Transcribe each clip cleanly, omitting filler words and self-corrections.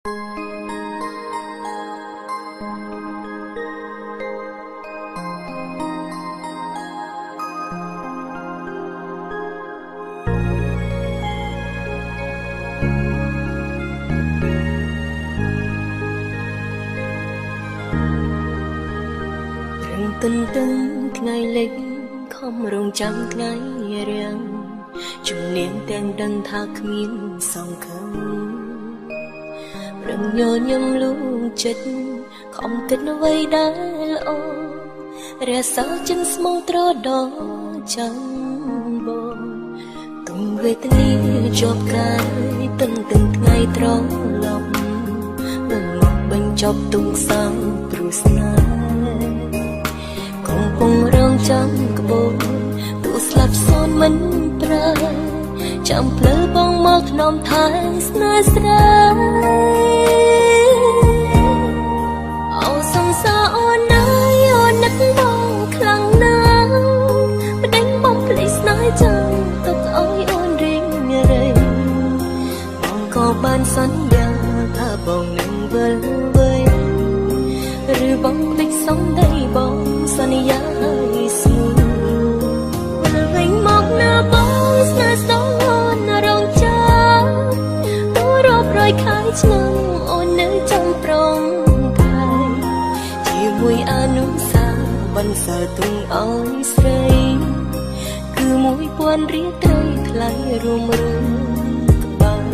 ตึงตึงไงเล็กคอมรงจำไงเรียงจุ่มเนียงแตงดังทาขมิ้นสองคำรังโยนยำลูกจัดคอมติดไว้ได้ละเรียสาวจันสมองตรอดอจังโบตุงเวทนีจบกายตึงตึงไงตรอหลบมึงมองบังจบตุงสังปรุสนาคงรองจำกระโบตูสลับโซนมันปลายจำเพลอบองมอกนอมทายสนาสรเอาสงสารอ่อนนายอ่อนนักบองคลังน้ำมาเด้งบอมพลิสนายจังตกอ้อยอ่อนริงอะไรบองก็บานสัญญาถ้าบองหนึ่งเวลเวยหรือบองพลิกสองได้บองสัญญาให้สูงวันเร่งมอกหน้าบอสหน้าสองอ่อนรองจ้าตัวรอบรอยขายชงอ่อนเนื้อจำปรองไทยที่มวยอนุสาบันสาตุงอ้อยใสคือมวยปวนเรียกไตรทลายรวมรุมกับบ้าน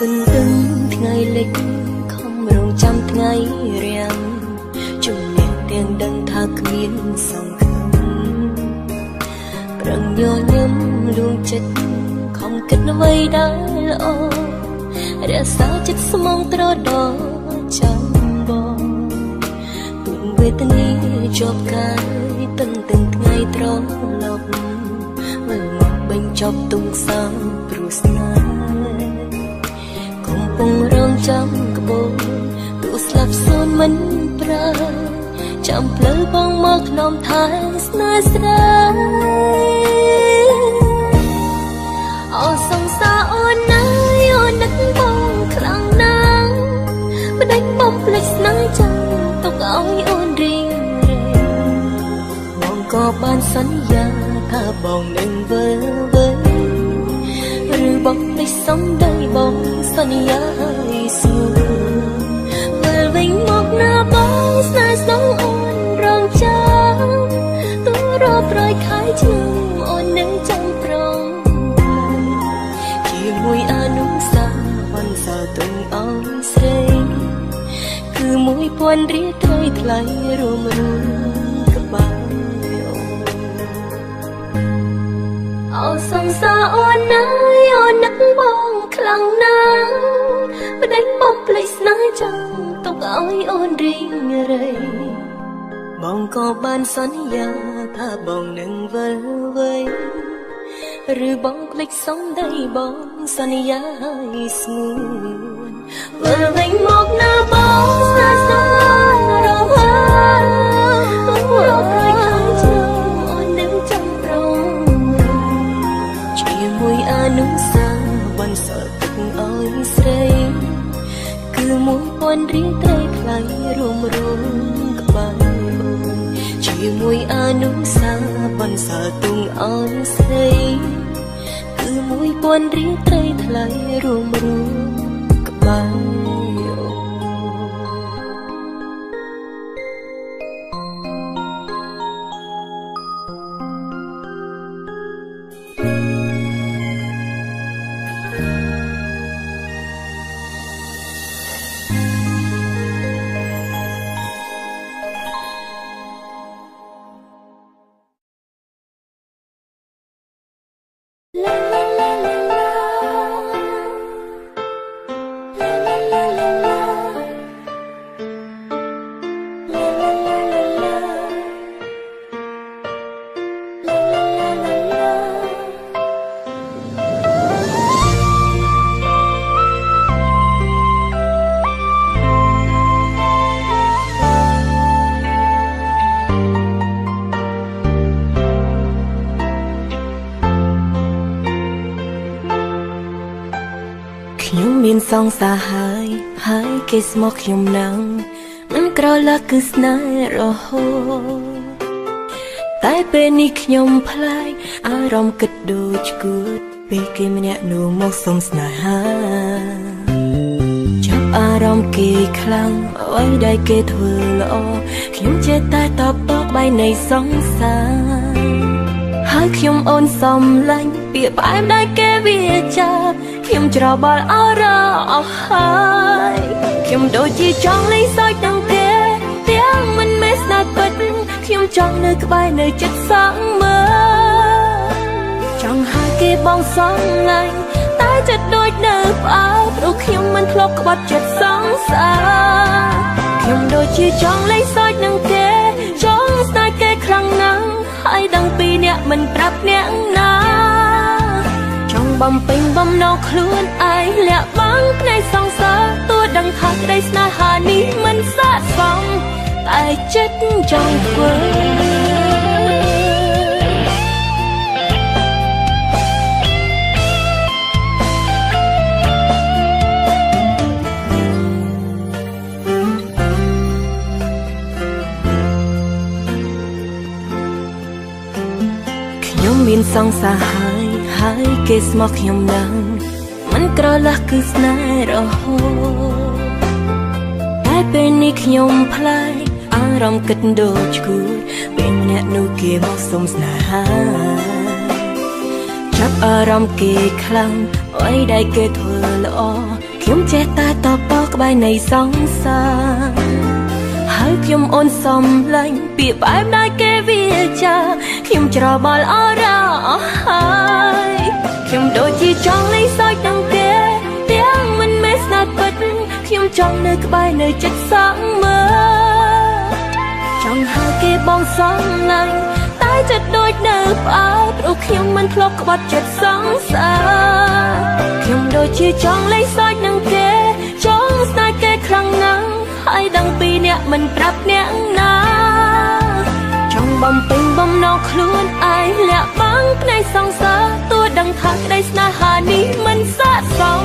ตึงตึงไงเล็กคอมรงจำไงเรียงจุ่มเนียงเตียงดังทาขมิ้นสองคำรังโยนยำลวงจิตคอมกัดไว้ได้ละเรียสาวจิตสมองตรอดอจำบอตุงเวทนีจบกายตึงตึงไงตรอหลบเมื่อมองบังจบตุงสาวปรุสนาคงรองจำกระโบตูสลับโซนมันปลายจำเพลอบองมอกนอมทายสนาสรเอาสงสารอ่อนนายอ่อนนักบองคลังน้ำมาเด้งบอมพลิกนายจังตกอ้อยอ่อนริงเรมองก็บานสัญญาถ้าบองหนึ่งเวอหรือบองพลิกสองได้บองสัญญาให้สูงเมื่อวิ่งมอกหน้าบอสหน้าสองอ่อนรองจ้าตัวรอบรอยขายชงอ่อนหนึ่งจำปรองที่มวยอนุสาวันสาตุงเอาใสคือมวยปวนเรียกไทยไทยรวมกับบ้านเอาสงสารอ่อนนายอ่อนนักบองคลังน้ำมาเด้งบอมพลิสนายจังตกอ้อยอ่อนริงอะไรบองก็บานสัญญาถ้าบองหนึ่งเวลเวยหรือบองพลิกสองได้บองสัญญาให้สูงเวลเร่งมอกหน้าบองหน้าสองรองหาตัวรอบรอยขายชงอ่อนหนึ่งจำปรองมวยอนุสาวันสาตุงอ้อยใสคือมวยปวนเรียกไตรไทยรวมกับบ้านชีมวยอนุสาวันสาตุงอ้อยใสคือมวยปวนเรียกไตรไทยรวมกับบ้านLa la la la la, la la la មានសងសាហើយគេស្មោះខ្ញុំនឹងមិនក្រឡាគឺស្នេហ៍រហូតតែពេលនេះខ្ញុំប្លែកអារម្មណ៍គិតដូចគួតពេលគេម្នាក់នោះមកសុំស្នេហាចាប់អារម្មណ៍គេខ្លាំងអ្វីដែលគេធ្វើល្អខ្ញុំចេះតែតបតក្បែរនៃសង្សារហើយខ្ញុំអូនសំឡាញ់ពាក្យផ្អែមដែលគេវាចាប់ខ្ញុំច្របល់អរអស់ហើយខ្ញុំដូចជាចង់លេងសើចនឹងគេទាំងមិនមែនស្នេហ៍ពិតខ្ញុំចង់នៅក្បែរនៅចិត្តសងមើលចង់ហៅគេបងសំឡាញ់តែចិត្តដូចនៅផ្អើលព្រោះខ្ញុំមិនធ្លាប់ក្បត់ចិត្តសងសារខ្ញុំដូចជាចង់លេងសើចនឹងគេចង់ស្នេហ៍គេខ្លាំងណាស់ហើយដឹងពីអ្នកមិនប្រាប់អ្នកណាចង់បំពេញបំណងខ្លួនឯងលាក់បាំងផ្នែកសងសារទោះដឹងថាក្តីស្នេហានេះមិនស័ក្តិសមតែចិត្តចង់ធ្វើខ្ញុំមានសង្សារហើយគេស្មោះខ្ញុំនឹងមិនក្រឡាស់គឺស្នេហ៍រហូតតែពេលនេះខ្ញុំប្លែកអារម្មណ៍គិតដូចឈួតពេលម្នាក់នោះគេមកសុំស្នេហាចាប់អារម្មណ៍គេខ្លាំងអ្វីដែលគេធ្វើល្អខ្ញុំចេះតែតបតក្បែរនៃសង្សារហើយខ្ញុំអូនសំឡាញ់ពាក្យផ្អែមដែលគេវាចាខ្ញុំច្របល់អរអស់ហើយខ្ញុំដូចជាចង់លេងសើចនឹងគេទាំងមិនមែនស្នេហ៍ពិតខ្ញុំចង់នៅក្បែរនៅចិត្តសងមើលចង់ហៅគេបងសំឡាញ់តែចិត្តដូចនៅផ្អើលព្រោះខ្ញុំមិនធ្លាប់ក្បត់ចិត្តសងសារខ្ញុំដូចជាចង់លេងសើចនឹងគេចង់ស្នេហ៍គេខ្លាំងណាស់ហើយដឹងពីអ្នកមិនប្រាប់អ្នកណាចង់បំពេញបំណងខ្លួនឯងលាក់បាំងផ្នែកសងសារទោះដឹងថាក្តីស្នេហានេះមិនស័ក្តិសម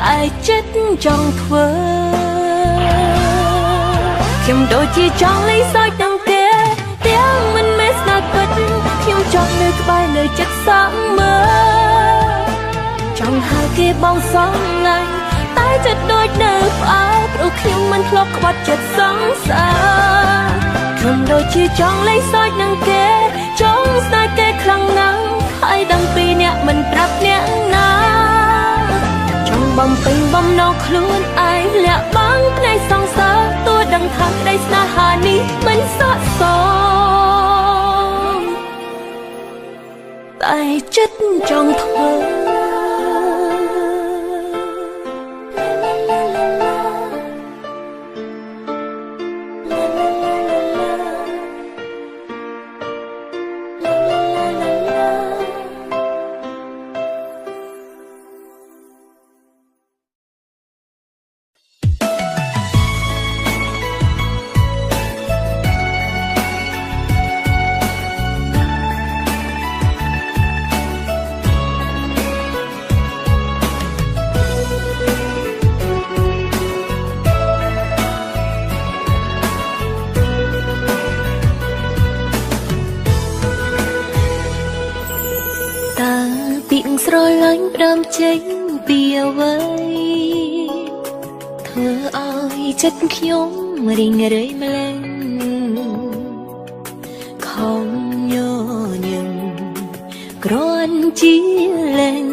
តែចិត្តចង់ធ្វើខ្ញុំដូចជាចង់លេងសើចនឹងគេទាំងមិនមែនស្នេហ៍ពិតខ្ញុំចង់នៅក្បែរនៅចិត្តសងមើលចង់ហៅគេបងសំឡាញ់តែចិត្តដូចនៅផ្អើលព្រោះខ្ញុំមិនធ្លាប់ក្បត់ចិត្តសងសារខ្ញុំដូចជាចង់លេងសើចនឹងគេចង់ស្នេហ៍គេខ្លាំងណាស់ហើយដឹងពីអ្នកមិនប្រាប់អ្នកណាចង់បំពេញបំណងខ្លួនឯងលាក់បាំងផ្នែកសងសារទោះដឹងថាក្តីស្នេហានេះមិនស័ក្តិសមតែចិត្តចង់ធ្វើស្រឡាញ់ផ្ដើមចេញពីអ្វីធ្វើឲ្យចិត្តខ្ញុំរីងរៃម្ល៉េះខំញញឹមគ្រាន់ជាលេង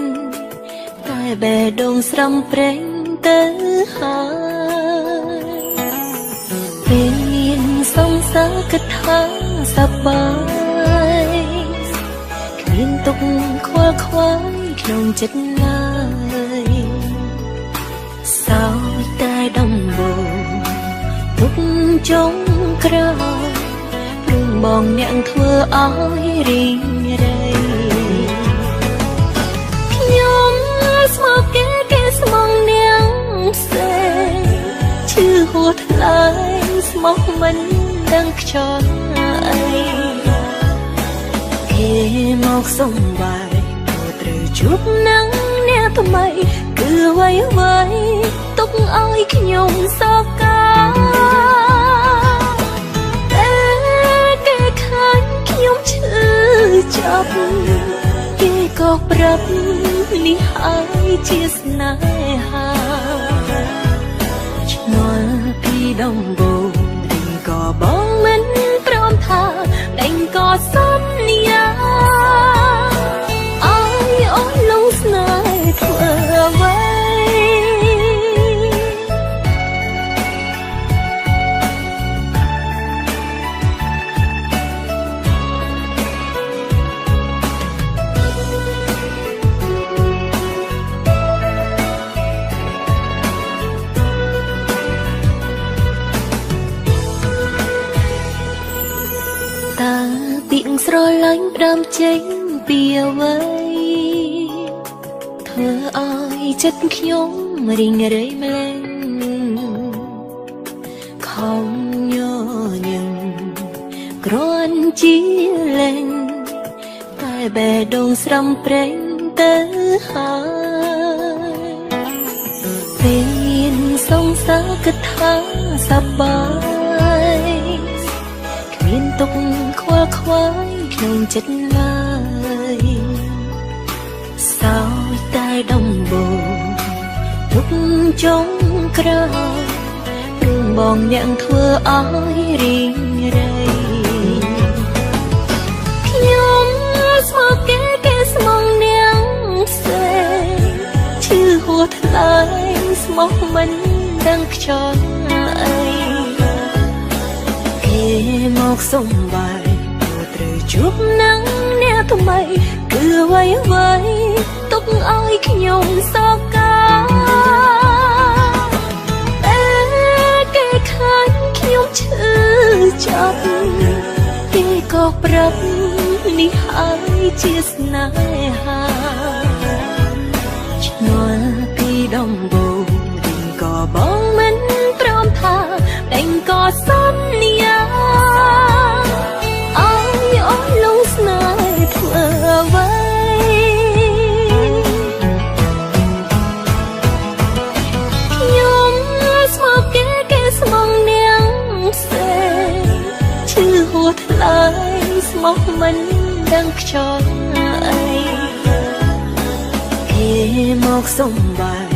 តែបេះដូងស្រំប្រេងទៅហើយពេលមានសង្សារគិតថាសប្បាយគ្មានទុកខ្វល់ខ្វាយក្នុងចិត្តឡើយសោយតែដំបូងទុកចុងក្រោយព្រមបងអ្នកធ្វើឲ្យរីងរៃខ្ញុំស្មោះគេស្មងនាងផ្សេងឈឺហួតថ្លៃស្មោះមិនដឹងខ្យល់អីគេមកសុំបាយជួបនឹងអ្នក ថ្មីគឺអ្វីអ្វីទុកឲ្យខ្ញុំសោកកាតែគេខាញ់ខ្ញុំឈឺចាប់គេក៏ប្រាប់នេះហើយជាស្នេហាឆ្ងល់ពីដំបូងដេញក៏បងមិនព្រមថាដេញក៏សន្យាឲ្យអូនលងស្នេហ៍ធ្វើអ្វីទៀងស្រឡាញ់ផ្ដើមចេញពីអ្វីធ្វើឲ្យចិត្តខ្ញុំរីងរៃម្លេះខំញញឹមគ្រាន់ជាលេងតែបេះដូងស្រំប្រេងទៅហើយពេលសង្សារគិតថាសប្បាយមានទុកខ្វល់ខ្វាយក្នុងចិត្តឡើយសោយតែដំបូងទុកចុងក្រោយព្រមបងអ្នកធ្វើឲ្យរីងរៃខ្ញុំស្មោកគេស្មងនាងផ្សេងឈឺហួថ្លៃស្មោះមិនដឹងខ្យល់អីគេមកសុំបាយត្រូវជួបនឹងអ្នកថ្មីគឺអ្វីអ្វីទុកឲ្យខ្ញុំសោកកាតែគេខាញ់ខ្ញុំឈឺចាប់គេក៏ប្រាប់នេះហើយជាស្នេហាឆ្ងល់ពីដំបូងដេញក៏បងមិនព្រមថាដេញក៏សន្យាឲ្យអូនលងស្នេហ៍ធ្វើអ្វីខ្ញុំស្មោកគេស្មងនាងផ្សេងឈឺហួថ្លៃស្មោះមិនដឹងខ្យល់អីគេមកសុំបាយ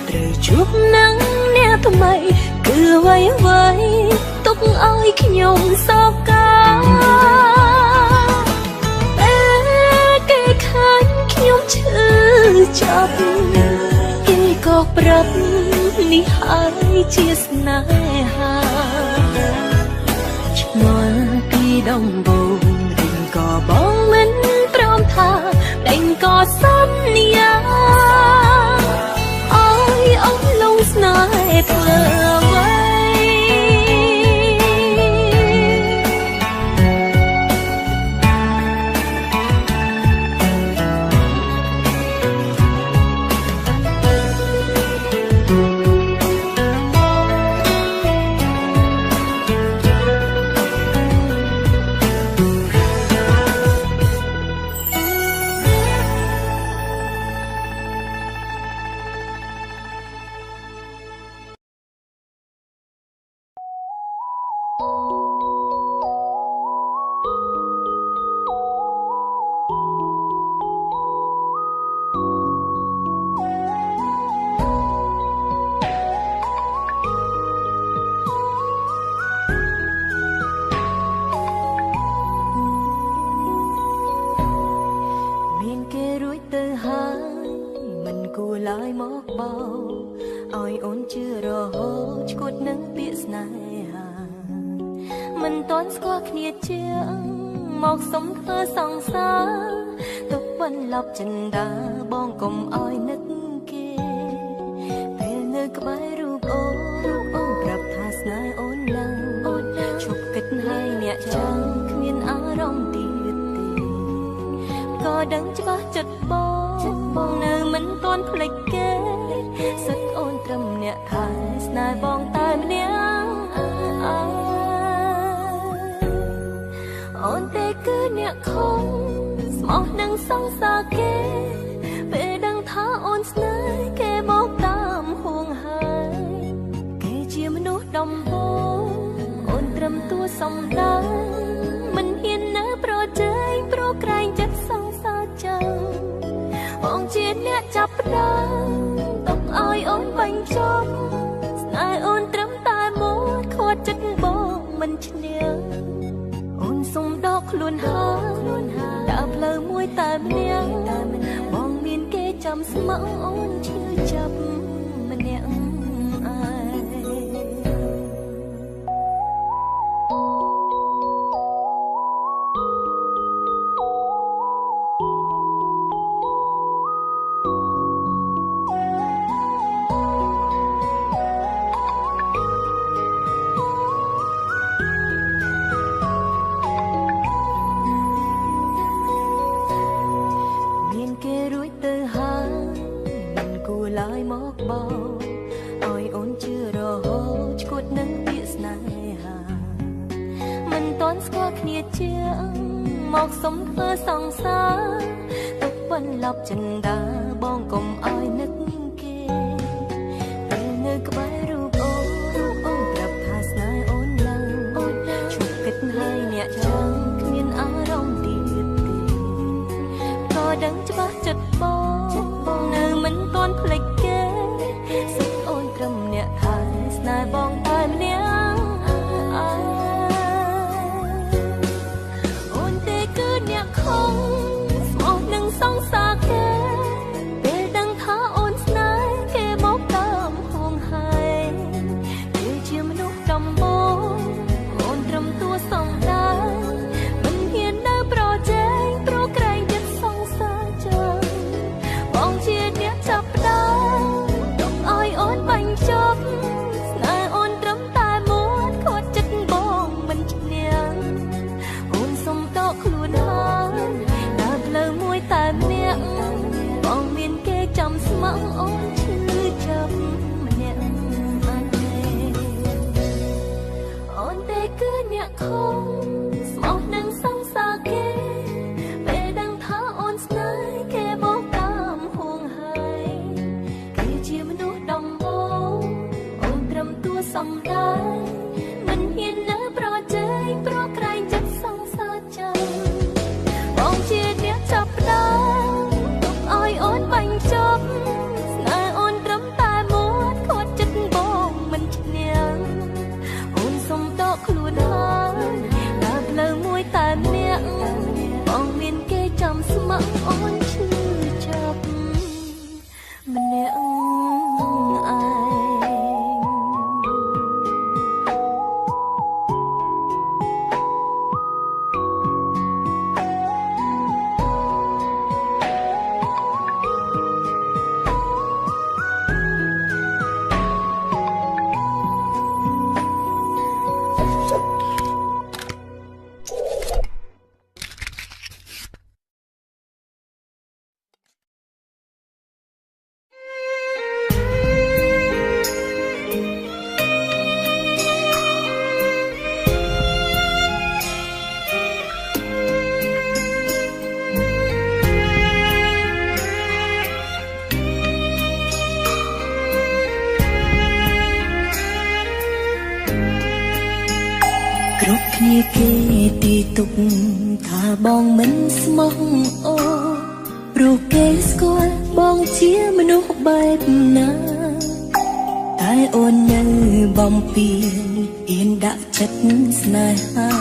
ត្រូវជួបនឹងអ្នកថ្មីគឺអ្វីអ្វីទុកឲ្យខ្ញុំសោកកាតែគេខាញ់ខ្ញុំឈឺចាប់គេក៏ប្រាប់នេះហើយជាស្នេហាឆ្ងល់ពីដំបូងដេញក៏បងមិនព្រមថាដេញក៏សន្យាឲ្យអូនលងស្នេហ៍ធ្វើអ្វីឡើយមកបោឲ្យអូនជឿរហូតឈួតនឹងពាក្យស្នេហាមិនតន់ស្គាល់គ្នាជាងមកសុំធ្វើសង្សារទុកបន្លប់ចិនដាបងកុំឲ្យនឹកគេពេលនៅក្បែររូបអូនប្រាប់ថាស្នេហ៍អូនឡើងឈប់គិតឲ្យអ្នកចាំគ្មានអារម្មណ៍ទៀតទេក៏ដឹងច្បាស់ចិត្តបងនៅមិនទាន់ភ្លេចគេសិតអូនត្រឹមអ្នកថែស្នេហ៍បងតែម្នាក់អូនទេគឺអ្នកខំស្មោះនឹងសង្សារគេពេលដឹងថាអូន នស្នេហ៍គេមកតាមហួងហើយគេជាមនុស្សដំបូងអូនត្រឹមតួសំដៅមិនហ៊ាននៅប្រជែងព្រោះក្រែងចិត្តសង្សារចឹងបងជាអ្នកចាប់ផ្ដើមទុកឲ្យអូនបាញ់ចប់ស្នេហ៍អូនត្រឹមតែមួយខួតចិត្តបងមិនឈ្នះអូនសុំដកខ្លួនហើយដើរផ្លូវមួយតែម្នាក់បងមានគេចាំស្មោះអូនឈឺចាប់ម្នាក់ឯងឡើយមកបោឲ្យអូនជឿរហូតឈួតនឹងពាក្យស្នេហាមិនតន់ស្គាល់គ្នាជាងមកសុំធ្វើសង្សារទុកបន្លប់ចិនដាបងកុំឲ្យនឹកគេពេលនៅក្បែររូបអូនប្រាប់ថាស្នេហ៍អូនឡើងឈប់គិតហើយអ្នកចឹងគ្មានអារម្មណ៍ទៀតទេក៏ដឹងច្បាស់ចិត្តបងនៅមិនទាន់ភ្លេចគេសុខអូនត្រឹមអ្នកហើយស្នេហ៍បងតែម្នាក់អូនទេគឺអ្នកខំស្មោះនឹងសង្សារគេពេលដឹងថាអូនស្នេហ៍គេមកតាមហួងហើយគេជាមនុស្សដំបូងអូនត្រឹមតួសំដៅមិនហ៊ាននៅប្រជែងព្រោះក្រែងចិត្តសង្សារចឹងបងជាអ្នកចាប់ផ្ដើមទុកឲ្យអូនបាញ់ចប់ស្នេហ៍អូនត្រឹមតែមួយខួតចិត្តបងមិនឈ្នះអូនសុំតកខ្លួនហើយដើរផ្លូវមួយតែម្នាក់បងមានគេចាំស្មោះអូនឈឺចាប់ម្នាក់ឯងអូនទេគឺអ្នកខំស្មោះនឹងសង្សារគេពេលដឹងថាអូនស្នេហ៍គេមកតាមហួងហើយគេជាមនុស្សដំបូងអូនត្រឹមតួសំដៅមិនហ៊ាននៅប្រជែងព្រោះក្រែងចិត្តសង្សារចឹងបងជាអ្នកចាប់ផ្ដើមទុកឲ្យអូនបាញ់ចប់ស្នេហ៍អូនត្រឹមតែមួយខួតចិត្តបងមិនឈ្នះអូនសុំតកខ្លួនហើយដើរផ្លូវមួយតែម្នាក់បងមានគេចាំស្មោះអូនឈឺចាប់ម្នាក់ឯង គ្រប់គ្នាគេទីទុកថាបងមិនស្មោះអូព្រោះគេស្គាល់បងជាមនុស្សបែបណាតែអូននៅបំពេញអៀនដាក់ចិត្តស្នេហា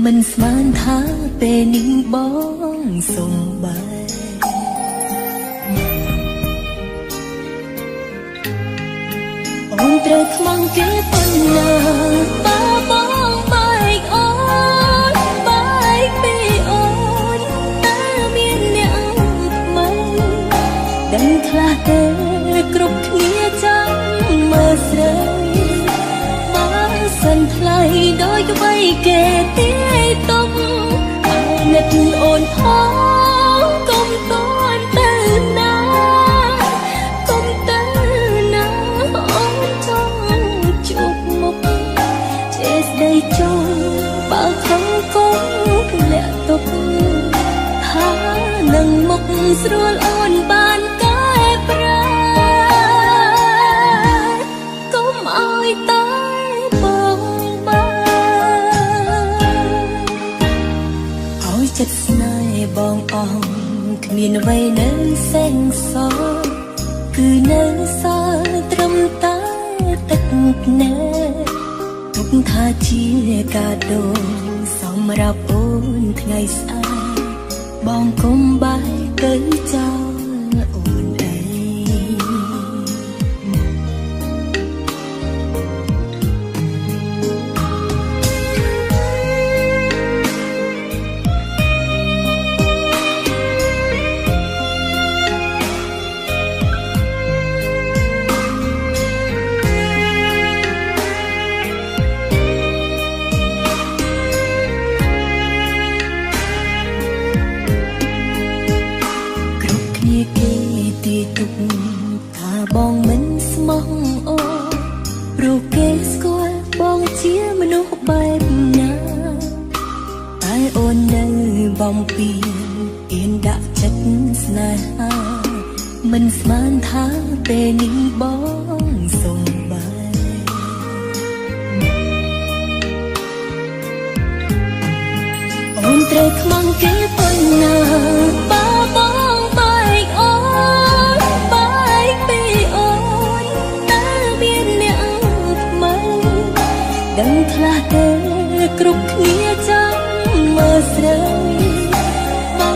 មិនស្មានថាពេលនេះបងសុំបែអូនត្រូវខ្មាំងគេប៉ុណ្ណាបើបងបែកអូនបែកពីអូនតើមានអ្នកថ្មីដឹងខ្លះទេគ្រប់គ្នាចាំមើលស្រីបើសិនថ្លៃដោយក្បីគេទាយទុកឲ្យនឹកអូនផងកុំតន់ទៅណាចុងបើខំកុំធ្លាក់ទុកថានឹងមុខស្រួលអូនបានកែប្រ ចិត្តស្នេហ៍បងអងគ្មានអ្វីនៅសេងសល់គឺនៅសល់ត្រឹមតែទឹកភ្នែកទុកថាជាកាដូសម្រាប់អូនថ្ងៃស្អែកបងកុំបែកទៅចោលអូនឯងបងមិនស្មោះអូព្រោះគេស្គាល់បងជាមនុស្សបែបណាតែអូននៅបំពេញអៀនដាក់ចិត្តស្នេហាមិនស្មានថាពេលនេះបងសុំបែអូនត្រូវខ្មាំងគេប៉ុណ្ណាបើបងបែកអូនដឹងខ្លះទេគ្រប់គ្នាចាំមើលស្រីបើ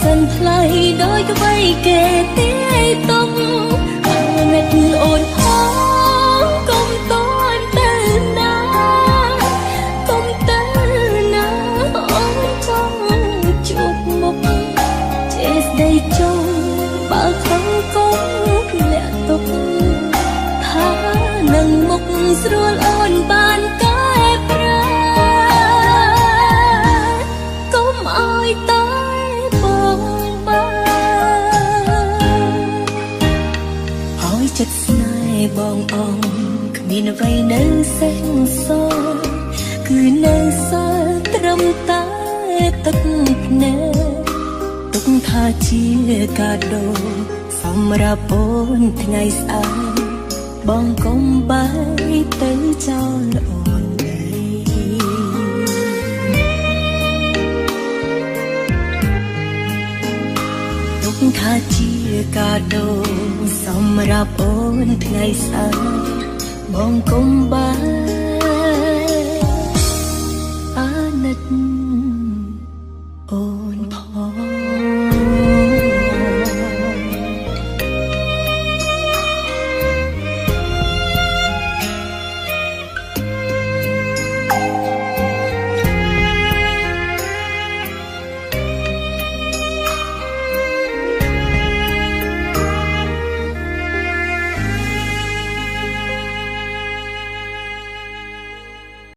សិនថ្លៃដោយក្បីគេទេទុំអាណិតអូនផងកុំតន់ទៅណាកុំទៅណាអូនចង់ជួបមុខចេះស្ដីចង់បើខំកុំលាក់ទុកថានឹងមុខស្រួលអូនបានកែប្រែកុំឲ្យតែបងបានឲ្យចិត្តស្នេហ៍បងអងគ្មានអ្វីនៅសេះសល់គឺនៅសល់ត្រឹមតែទឹកភ្នែកទុកថាជាកាដូសម្រាប់អូនថ្ងៃស្អែកបងកុំបែកទៅចោលអូនឯងទុកថាជាកាដូសម្រាប់អូនថ្ងៃស្អែកបងកុំបែ